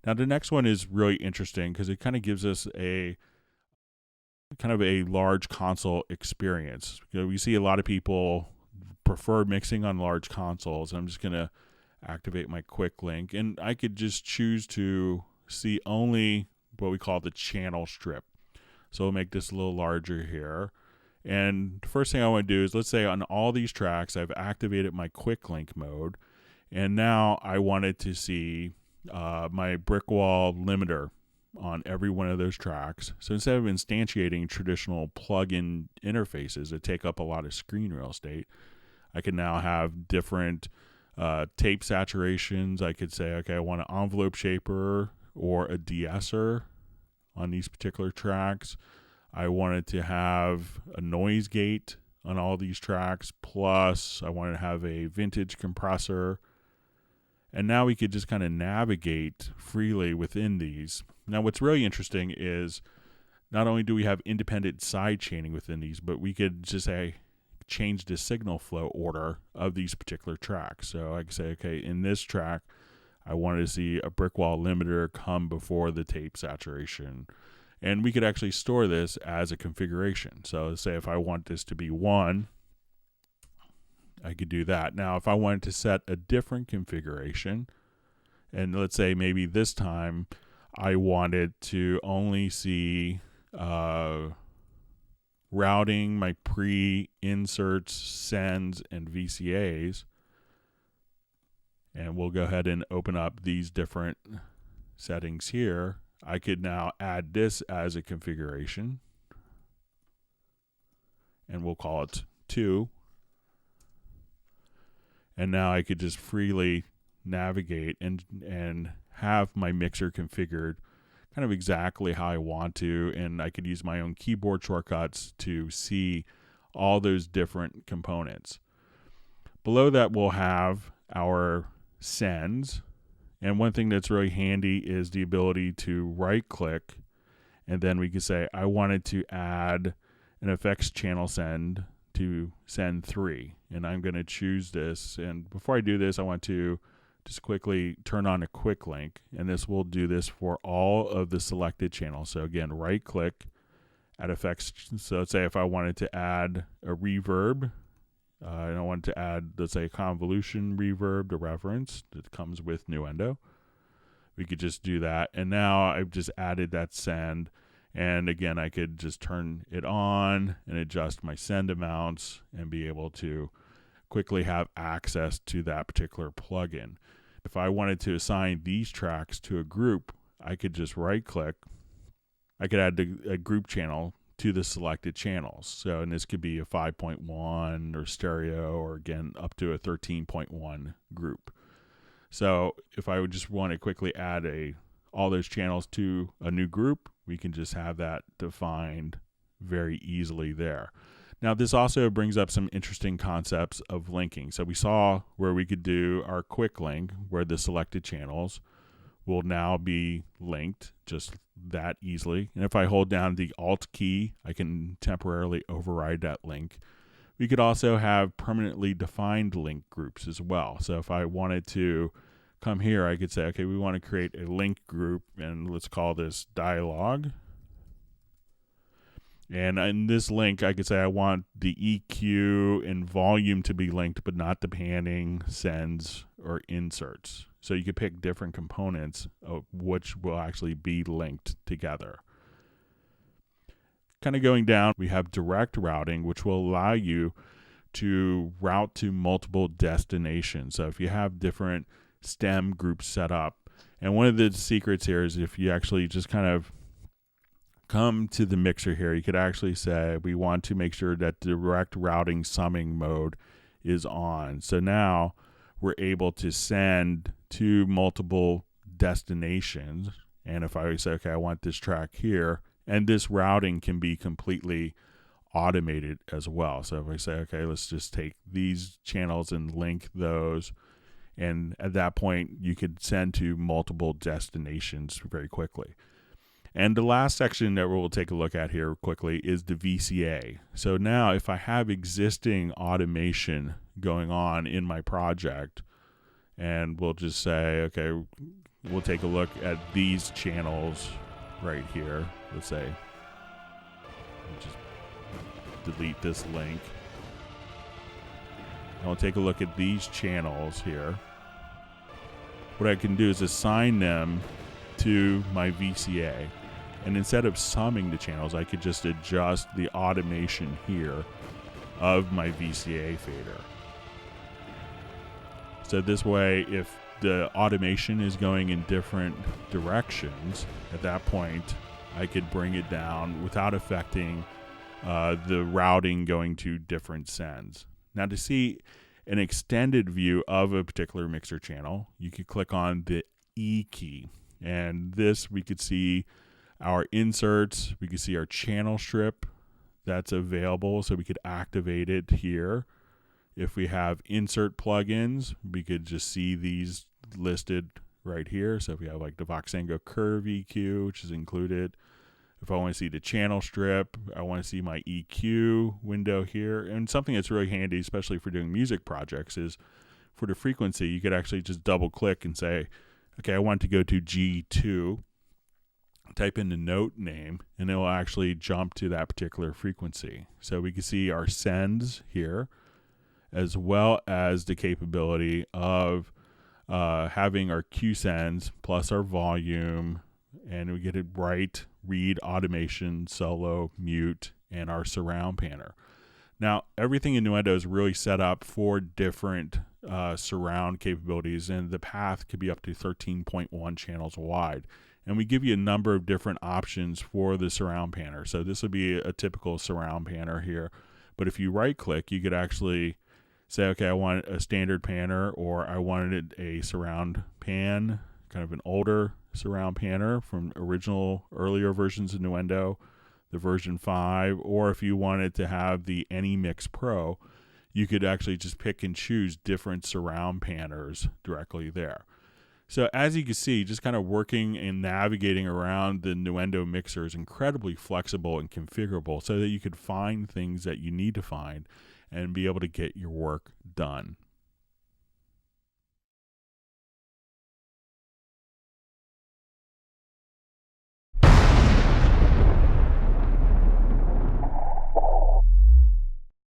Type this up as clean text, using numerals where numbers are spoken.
Now the next one is really interesting because it kind of gives us a kind of a large console experience. We see a lot of people prefer mixing on large consoles. I'm just going to activate my quick link, and I could just choose to see only what we call the channel strip. So we'll make this a little larger here. And the first thing I want to do is, let's say on all these tracks, I've activated my quick link mode, and now I wanted to see my brick wall limiter on every one of those tracks. So instead of instantiating traditional plug-in interfaces that take up a lot of screen real estate, I can now have different tape saturations. I could say, okay, I want an envelope shaper or a de-esser on these particular tracks. I wanted to have a noise gate on all these tracks, plus I wanted to have a vintage compressor. And now we could just kind of navigate freely within these. Now what's really interesting is not only do we have independent side chaining within these, but we could just say change the signal flow order of these particular tracks. So I could say, okay, in this track, I wanted to see a brick wall limiter come before the tape saturation. And we could actually store this as a configuration. So say if I want this to be 1, I could do that. Now, if I wanted to set a different configuration, and let's say maybe this time I wanted to only see routing my pre-inserts, sends, and VCAs, and we'll go ahead and open up these different settings here. I could now add this as a configuration, and we'll call it 2. And now I could just freely navigate and have my mixer configured kind of exactly how I want to, and I could use my own keyboard shortcuts to see all those different components. Below that, we'll have our sends. And one thing that's really handy is the ability to right click, and then we can say, I wanted to add an effects channel send to send 3. And I'm going to choose this. And before I do this, I want to just quickly turn on a quick link. And this will do this for all of the selected channels. So again, right click, add effects. So let's say if I wanted to add a reverb, and I wanted to add, let's say, a convolution reverb to reference that comes with Nuendo. We could just do that. And now I've just added that send. And again, I could just turn it on and adjust my send amounts and be able to quickly have access to that particular plugin. If I wanted to assign these tracks to a group, I could just right click. I could add a group channel to the selected channels. So, and this could be a 5.1 or stereo, or again, up to a 13.1 group. So if I would just want to quickly add all those channels to a new group, we can just have that defined very easily there. Now, this also brings up some interesting concepts of linking. So we saw where we could do our quick link, where the selected channels will now be linked just that easily. And if I hold down the Alt key, I can temporarily override that link. We could also have permanently defined link groups as well. So if I wanted to come here, I could say, okay, we want to create a link group, and let's call this dialogue. And in this link, I could say I want the EQ and volume to be linked, but not the panning, sends, or inserts. So you could pick different components of which will actually be linked together. Kind of going down, we have direct routing, which will allow you to route to multiple destinations. So if you have different stem groups set up, and one of the secrets here is if you actually just kind of come to the mixer here, you could actually say we want to make sure that direct routing summing mode is on. So now we're able to send to multiple destinations. And if I say, okay, I want this track here, and this routing can be completely automated as well. So if I say, okay, let's just take these channels and link those, and at that point you could send to multiple destinations very quickly. And the last section that we'll take a look at here quickly is the VCA. So now if I have existing automation going on in my project, and we'll just say, okay, we'll take a look at these channels right here. Let's say, just delete this link. And we'll take a look at these channels here. What I can do is assign them to my VCA. And instead of summing the channels, I could just adjust the automation here of my VCA fader. So this way, if the automation is going in different directions, at that point, I could bring it down without affecting the routing going to different sends. Now, to see an extended view of a particular mixer channel, you could click on the E key. And this, we could see our inserts, we could see our channel strip that's available, so we could activate it here. If we have insert plugins, we could just see these listed right here. So if we have like the Voxengo Curve EQ, which is included. If I want to see the channel strip, I want to see my EQ window here. And something that's really handy, especially for doing music projects, is for the frequency, you could actually just double click and say, okay, I want to go to G2. Type in the note name, and it will actually jump to that particular frequency. So we can see our sends here, as well as the capability of having our Q sends plus our volume, and we get it right, read, automation, solo, mute, and our surround panner. Now, everything in Nuendo is really set up for different surround capabilities, and the path could be up to 13.1 channels wide. And we give you a number of different options for the surround panner. So this would be a typical surround panner here. But if you right click, you could actually say, okay, I want a standard panner, or I wanted a surround pan, kind of an older surround panner from earlier versions of Nuendo, the version 5, or if you wanted to have the AnyMix Pro, you could actually just pick and choose different surround panners directly there. So as you can see, just kind of working and navigating around the Nuendo mixer is incredibly flexible and configurable so that you could find things that you need to find and be able to get your work done.